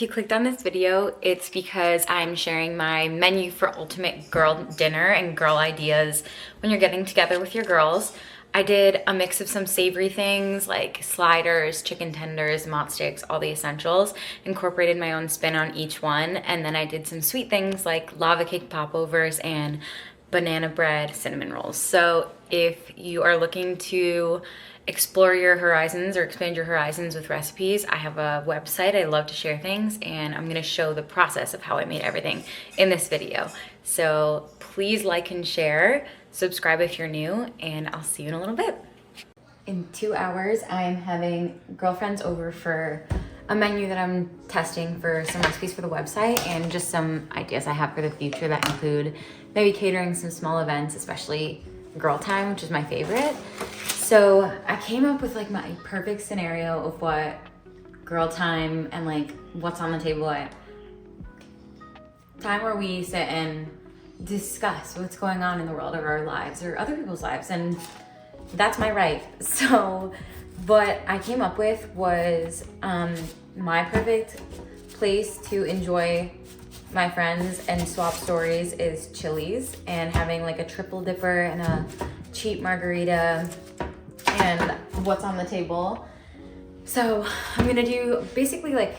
if you clicked on this video, it's because I'm sharing my menu for ultimate girl dinner and girl ideas when you're getting together with your girls. I did a mix of some savory things like sliders, chicken tenders, mott sticks, all the essentials, incorporated my own spin on each one, and then I did some sweet things like lava cake popovers and banana bread cinnamon rolls. So if you are looking to explore your horizons or expand your horizons with recipes, I have a website. I love to share things, and I'm gonna show the process of how I made everything in this video. So please like and share, subscribe if you're new, and I'll see you in a little bit. In 2 hours, I'm having girlfriends over for a menu that I'm testing for some recipes for the website and just some ideas I have for the future that include maybe catering some small events, especially girl time, which is my favorite. So I came up with like my perfect scenario of what girl time and like what's on the table at time where we sit and discuss what's going on in the world of our lives or other people's lives, and that's my right. So what I came up with was my perfect place to enjoy my friends and swap stories is Chili's, and having like a triple dipper and a cheap margarita and what's on the table. So I'm gonna do basically like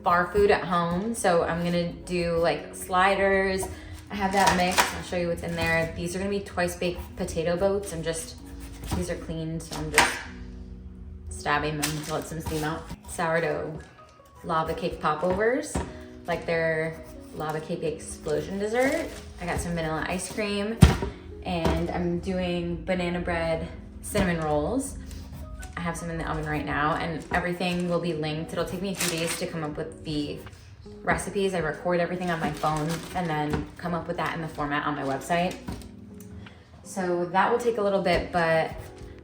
bar food at home. So I'm gonna do like sliders. I have that mix. I'll show you what's in there. These are gonna be twice baked potato boats. These are cleaned, so I'm just stabbing them to let some steam out. Sourdough lava cake popovers, like their lava cake explosion dessert. I got some vanilla ice cream, and I'm doing banana bread cinnamon rolls. I have some in the oven right now, and everything will be linked. It'll take me a few days to come up with the recipes. I record everything on my phone and then come up with that in the format on my website. So that will take a little bit, but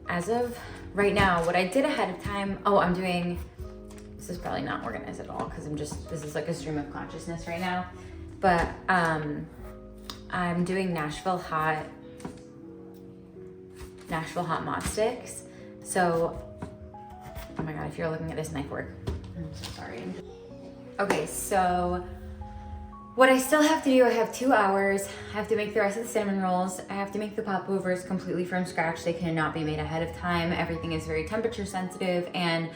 as of right now, what I did ahead of time, this is probably not organized at all because this is like a stream of consciousness right now, but I'm doing Nashville hot mott sticks. So, oh my God, if you're looking at this knife work, I'm so sorry. Okay, so what I still have to do, I have 2 hours. I have to make the rest of the cinnamon rolls. I have to make the popovers completely from scratch. They cannot be made ahead of time. Everything is very temperature sensitive, and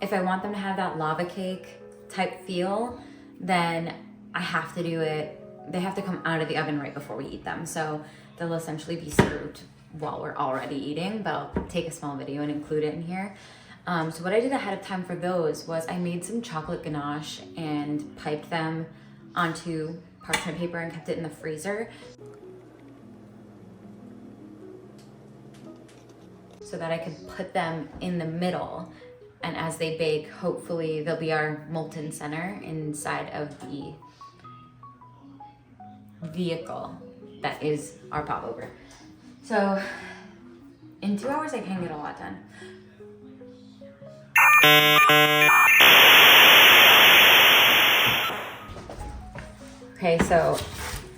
if I want them to have that lava cake type feel, then I have to do it. They have to come out of the oven right before we eat them. So they'll essentially be served while we're already eating, but I'll take a small video and include it in here. So what I did ahead of time for those was I made some chocolate ganache and piped them onto parchment paper and kept it in the freezer so that I could put them in the middle, and as they bake, hopefully they'll be our molten center inside of the vehicle that is our popover. So in 2 hours I can get a lot done. Okay, so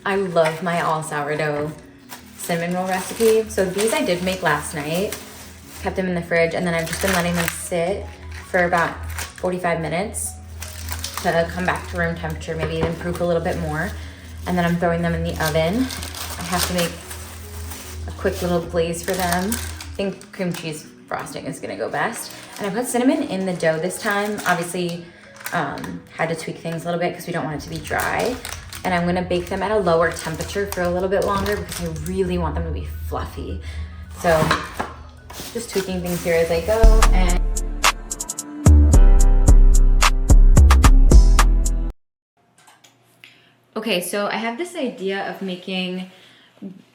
I love my all sourdough cinnamon roll recipe. So these I did make last night, kept them in the fridge, and then I've just been letting them sit for about 45 minutes to come back to room temperature, maybe even proof a little bit more. And then I'm throwing them in the oven. I have to make a quick little glaze for them. I think cream cheese frosting is gonna go best. And I put cinnamon in the dough this time. Obviously, had to tweak things a little bit because we don't want it to be dry. And I'm gonna bake them at a lower temperature for a little bit longer because I really want them to be fluffy. So just tweaking things here as I go. And okay, so I have this idea of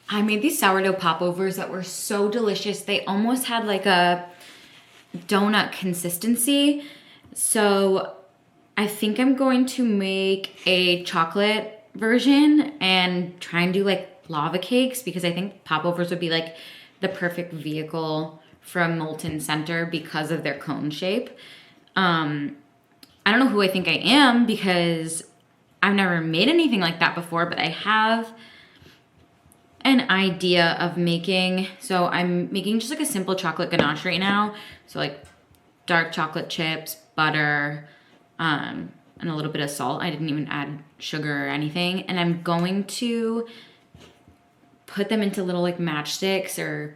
I made these sourdough popovers that were so delicious. They almost had like a donut consistency. So I think I'm going to make a chocolate version and try and do like lava cakes, because I think popovers would be like the perfect vehicle for a molten center because of their cone shape. I don't know who I think I am because I've never made anything like that before, but I have an idea of making. So I'm making just like a simple chocolate ganache right now. So like dark chocolate chips, butter, and and a little bit of salt. I didn't even add sugar or anything. And I'm going to put them into little like matchsticks, or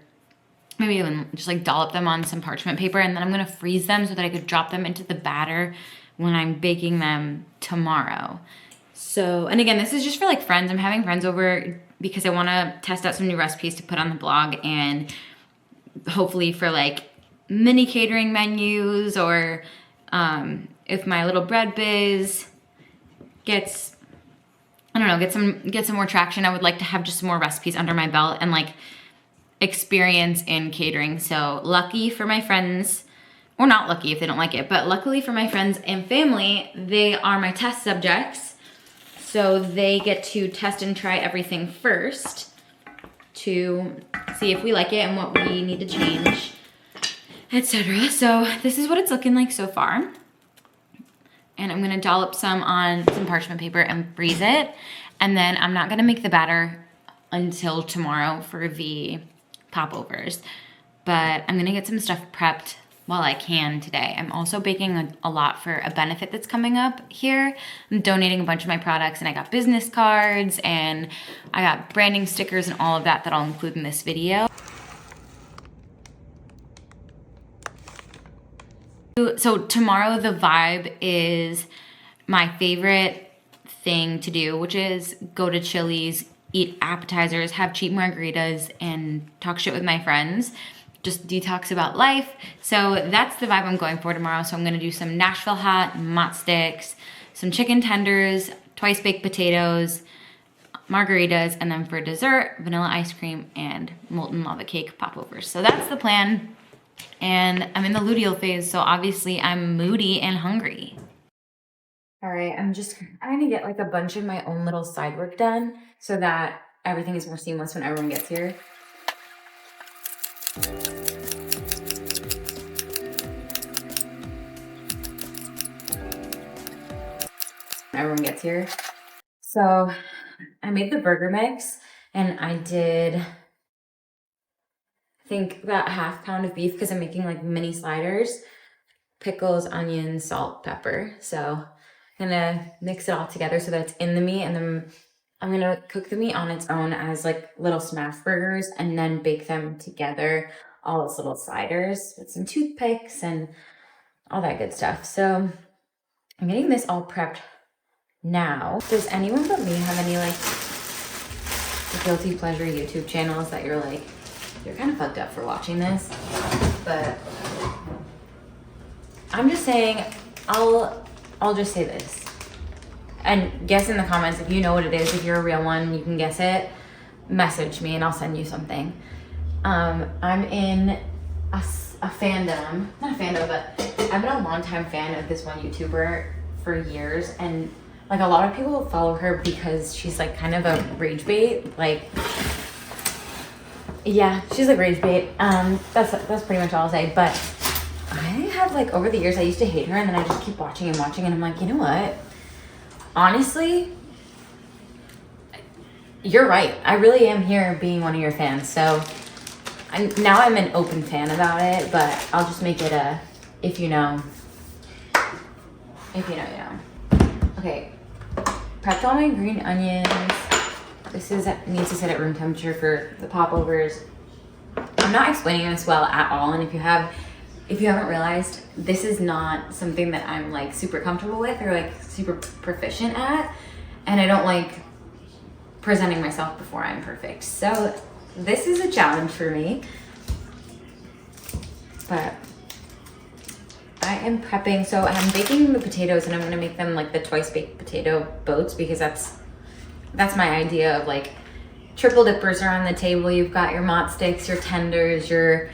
maybe even just like dollop them on some parchment paper, and then I'm gonna freeze them so that I could drop them into the batter when I'm baking them tomorrow. So, and again, this is just for like friends. I'm having friends over because I wanna test out some new recipes to put on the blog, and hopefully for like mini catering menus, or if my little bread biz gets, I don't know, get some more traction, I would like to have just some more recipes under my belt and like experience in catering. So lucky for my friends, or not lucky if they don't like it, but luckily for my friends and family, they are my test subjects. So they get to test and try everything first to see if we like it and what we need to change, etc. So this is what it's looking like so far. And I'm gonna dollop some on some parchment paper and freeze it. And then I'm not gonna make the batter until tomorrow for the popovers, but I'm gonna get some stuff prepped while I can today. I'm also baking a lot for a benefit that's coming up here. I'm donating a bunch of my products, and I got business cards and I got branding stickers and all of that I'll include in this video. So tomorrow the vibe is my favorite thing to do, which is go to Chili's, eat appetizers, have cheap margaritas, and talk shit with my friends. Just detox about life. So that's the vibe I'm going for tomorrow. So I'm gonna do some Nashville hot mott sticks, some chicken tenders, twice baked potatoes, margaritas, and then for dessert, vanilla ice cream and molten lava cake popovers. So that's the plan. And I'm in the luteal phase, so obviously I'm moody and hungry. All right, I'm trying to get like a bunch of my own little side work done so that everything is more seamless when everyone gets here. So I made the burger mix, and I did, I think, about half pound of beef because I'm making like mini sliders, pickles, onions, salt, pepper. So I'm gonna mix it all together so that it's in the meat, and then I'm gonna cook the meat on its own as like little smash burgers, and then bake them together, all as little sliders with some toothpicks and all that good stuff. So I'm getting this all prepped now. Does anyone but me have any like guilty pleasure YouTube channels that you're like, you're kind of fucked up for watching this? But I'm just saying, I'll just say this. And guess in the comments if you know what it is. If you're a real one, you can guess it. Message me and I'll send you something. I'm in a fandom, not a fandom, but I've been a longtime fan of this one YouTuber for years, and like a lot of people follow her because she's like kind of a rage bait. Like, yeah, she's like rage bait. That's pretty much all I'll say. But I have like over the years, I used to hate her, and then I just keep watching, and I'm like, you know what? Honestly, you're right. I really am here being one of your fans. So now I'm an open fan about it, but I'll just make it a, if you know, you know. Okay, prepped all my green onions. This needs to sit at room temperature for the popovers. I'm not explaining this well at all, and if you haven't realized, this is not something that I'm like super comfortable with or like super proficient at, and I don't like presenting myself before I'm perfect. So this is a challenge for me, but I am prepping. So I'm baking the potatoes, and I'm gonna make them like the twice baked potato boats, because that's my idea of like triple dippers are on the table. You've got your mott sticks, your tenders, your,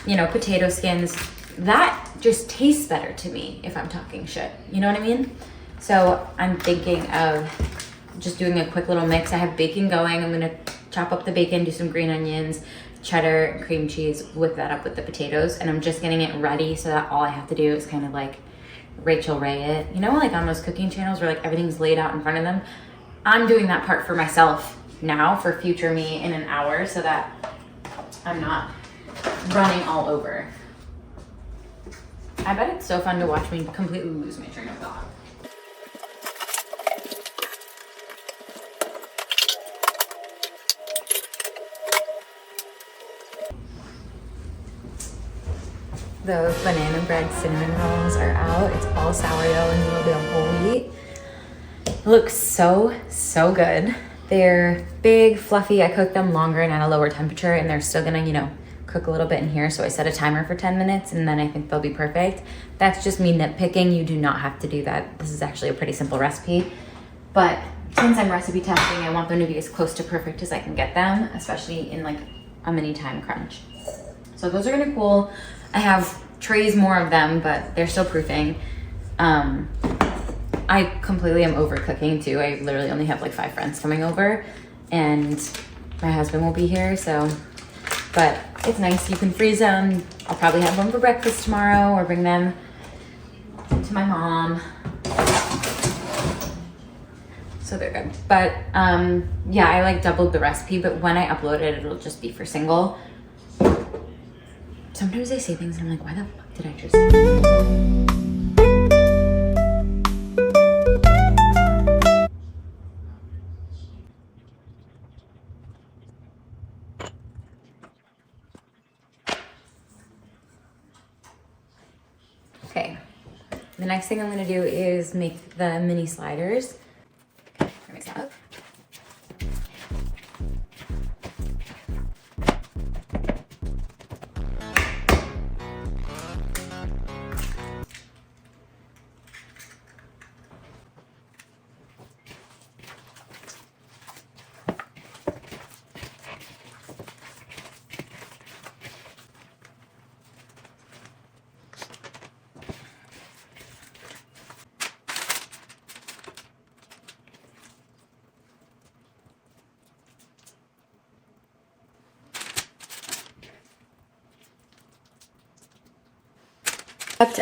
potato skins. That just tastes better to me if I'm talking shit. You know what I mean? So I'm thinking of just doing a quick little mix. I have bacon going. I'm gonna chop up the bacon, do some green onions, cheddar, cream cheese, whip that up with the potatoes, and I'm just getting it ready so that all I have to do is kind of like Rachel Ray it. Like on those cooking channels where like everything's laid out in front of them. I'm doing that part for myself now for future me in an hour so that I'm not running all over. I bet it's so fun to watch me completely lose my train of thought. Those banana bread cinnamon rolls are out. It's all sourdough and a little bit of whole wheat. It looks so, so good. They're big, fluffy. I cooked them longer and at a lower temperature, and they're still gonna, you know, cook a little bit in here. So I set a timer for 10 minutes and then I think they'll be perfect. That's just me nitpicking. You do not have to do that. This is actually a pretty simple recipe. But since I'm recipe testing, I want them to be as close to perfect as I can get them, especially in like a mini time crunch. So those are gonna cool. I have trays more of them, but they're still proofing. I completely am over cooking too. I literally only have like 5 friends coming over and my husband will be here, so, but it's nice. You can freeze them. I'll probably have one for breakfast tomorrow or bring them to my mom. So they're good. But yeah, I like doubled the recipe, but when I upload it, it'll just be for single. Sometimes I say things and I'm like, why the fuck did I just say that? Okay, the next thing I'm gonna do is make the mini sliders. Mix that up.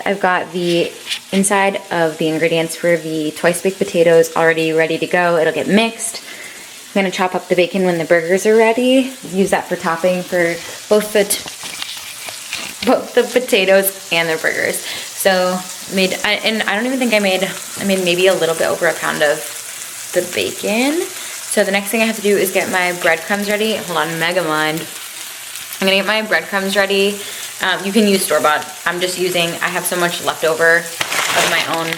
I've got the inside of the ingredients for the twice baked potatoes already ready to go. It'll get mixed. I'm gonna chop up the bacon when the burgers are ready. Use that for topping for both the potatoes and the burgers. So and I don't even think I made maybe a little bit over a pound of the bacon. So the next thing I have to do is get my breadcrumbs ready. Hold on, mega mind. I'm gonna get my breadcrumbs ready. You can use store-bought. I have so much left over of my own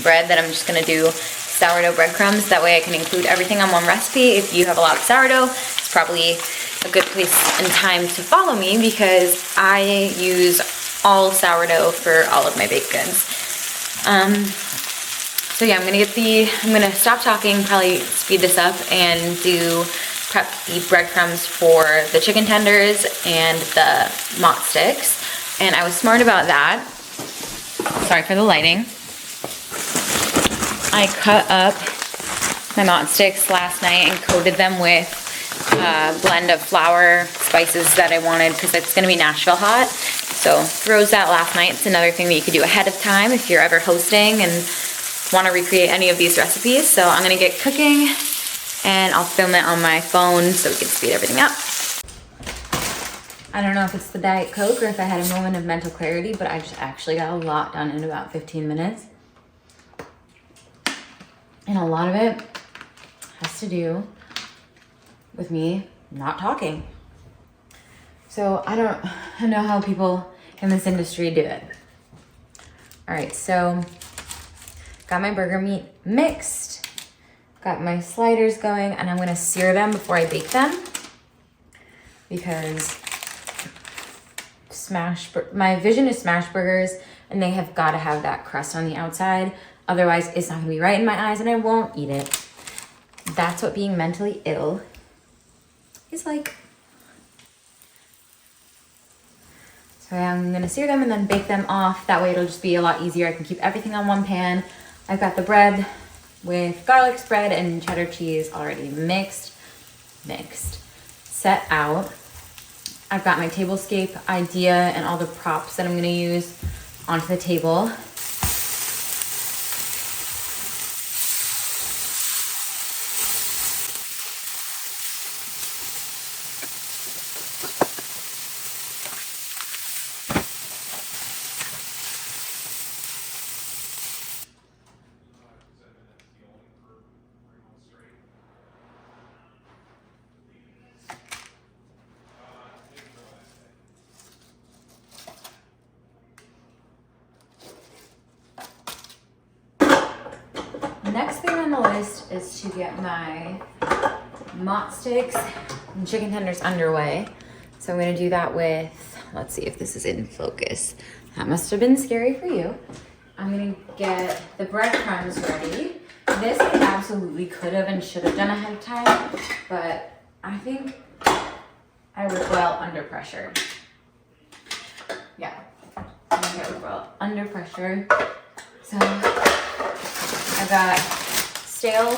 bread that I'm just gonna do sourdough breadcrumbs. That way I can include everything on one recipe. If you have a lot of sourdough, it's probably a good place and time to follow me because I use all sourdough for all of my baked goods. So yeah, I'm gonna stop talking, probably speed this up and prep the breadcrumbs for the chicken tenders and the mott sticks. And I was smart about that. Sorry for the lighting. I cut up my mott sticks last night and coated them with a blend of flour, spices that I wanted because it's gonna be Nashville hot. So froze that last night. It's another thing that you could do ahead of time if you're ever hosting and wanna recreate any of these recipes. So I'm gonna get cooking and I'll film it on my phone so we can speed everything up. I don't know if it's the Diet Coke or if I had a moment of mental clarity, but I just actually got a lot done in about 15 minutes. And a lot of it has to do with me not talking. So I don't know how people in this industry do it. All right, so got my burger meat mixed. Got my sliders going and I'm gonna sear them before I bake them because my vision is smash burgers and they have gotta have that crust on the outside. Otherwise it's not gonna be right in my eyes and I won't eat it. That's what being mentally ill is like. So I'm gonna sear them and then bake them off. That way it'll just be a lot easier. I can keep everything on one pan. I've got the bread with garlic spread and cheddar cheese already mixed, set out. I've got my tablescape idea and all the props that I'm gonna use onto the table. next thing on the list is to get my mott sticks and chicken tenders underway. So I'm gonna do that with, let's see if this is in focus. That must have been scary for you. I'm gonna get the breadcrumbs ready. This I absolutely could have and should have done ahead of time, but I think I work well under pressure. Yeah, I think I work well under pressure. So I got stale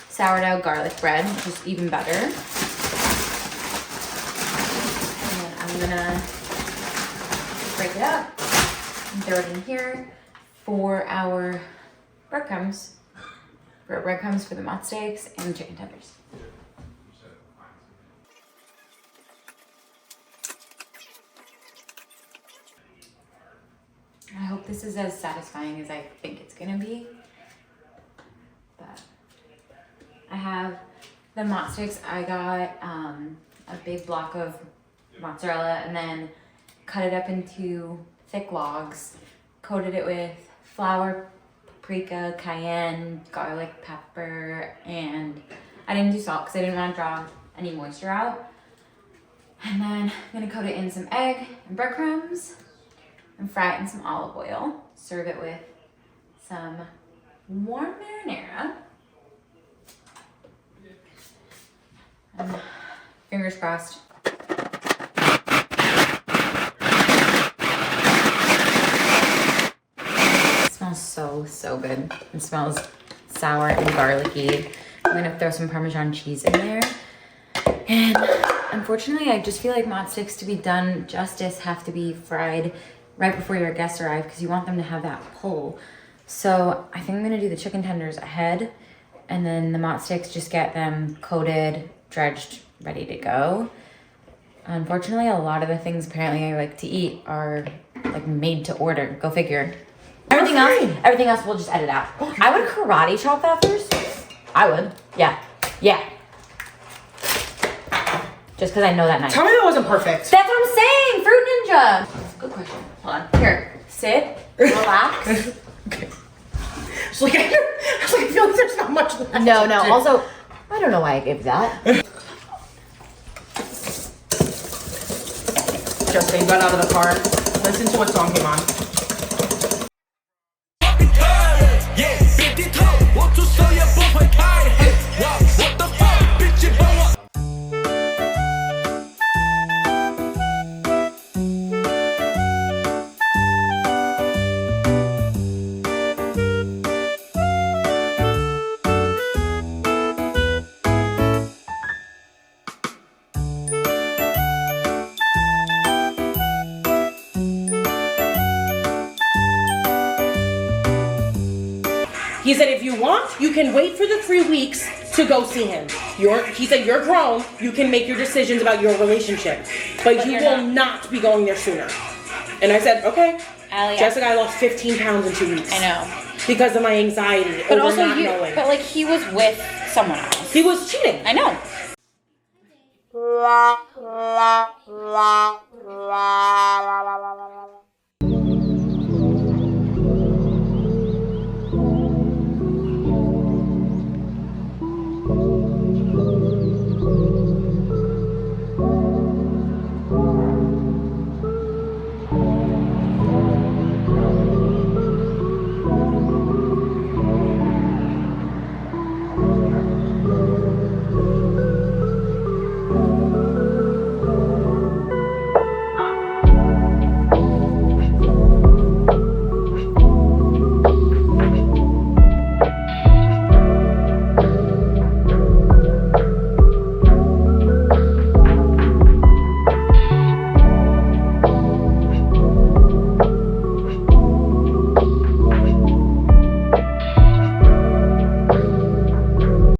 sourdough garlic bread, which is even better. And then I'm gonna break it up and throw it in here for our breadcrumbs. For breadcrumbs for the mott steaks and chicken tenders. I hope this is as satisfying as I think it's gonna be. But I have the mott sticks. I got a big block of mozzarella and then cut it up into thick logs, coated it with flour, paprika, cayenne, garlic, pepper, and I didn't do salt because I didn't want to draw any moisture out. And then I'm gonna coat it in some egg and breadcrumbs and fry it in some olive oil. Serve it with some warm marinara. And fingers crossed. It smells so good. It smells sour and garlicky. I'm gonna throw some Parmesan cheese in there. And unfortunately, I just feel like mott sticks, to be done justice, have to be fried right before your guests arrive because you want them to have that pull. So I think I'm gonna do the chicken tenders ahead, and then the mott sticks, just get them coated, dredged, ready to go. Unfortunately, a lot of the things apparently I like to eat are like made to order. Go figure. Everything else we'll just edit out. I would karate chop that first. I would. Yeah. Just because I know that knife. Tell me that wasn't perfect. That's what I'm saying. Fruit Ninja. Good question. Hold on. Here. Sit. Relax. Okay. It's like, I feel like there's not much left. No. Also, I don't know why I gave that. Justin got out of the car. Listen to what song came on. He said, if you want, you can wait for the 3 weeks to go see him. He said, you're grown. You can make your decisions about your relationship. But you will not be going there sooner. And I said, okay. Jessica, I lost 15 pounds in 2 weeks. I know. Because of my anxiety But over also, not knowing. but like he was with someone else. He was cheating. I know.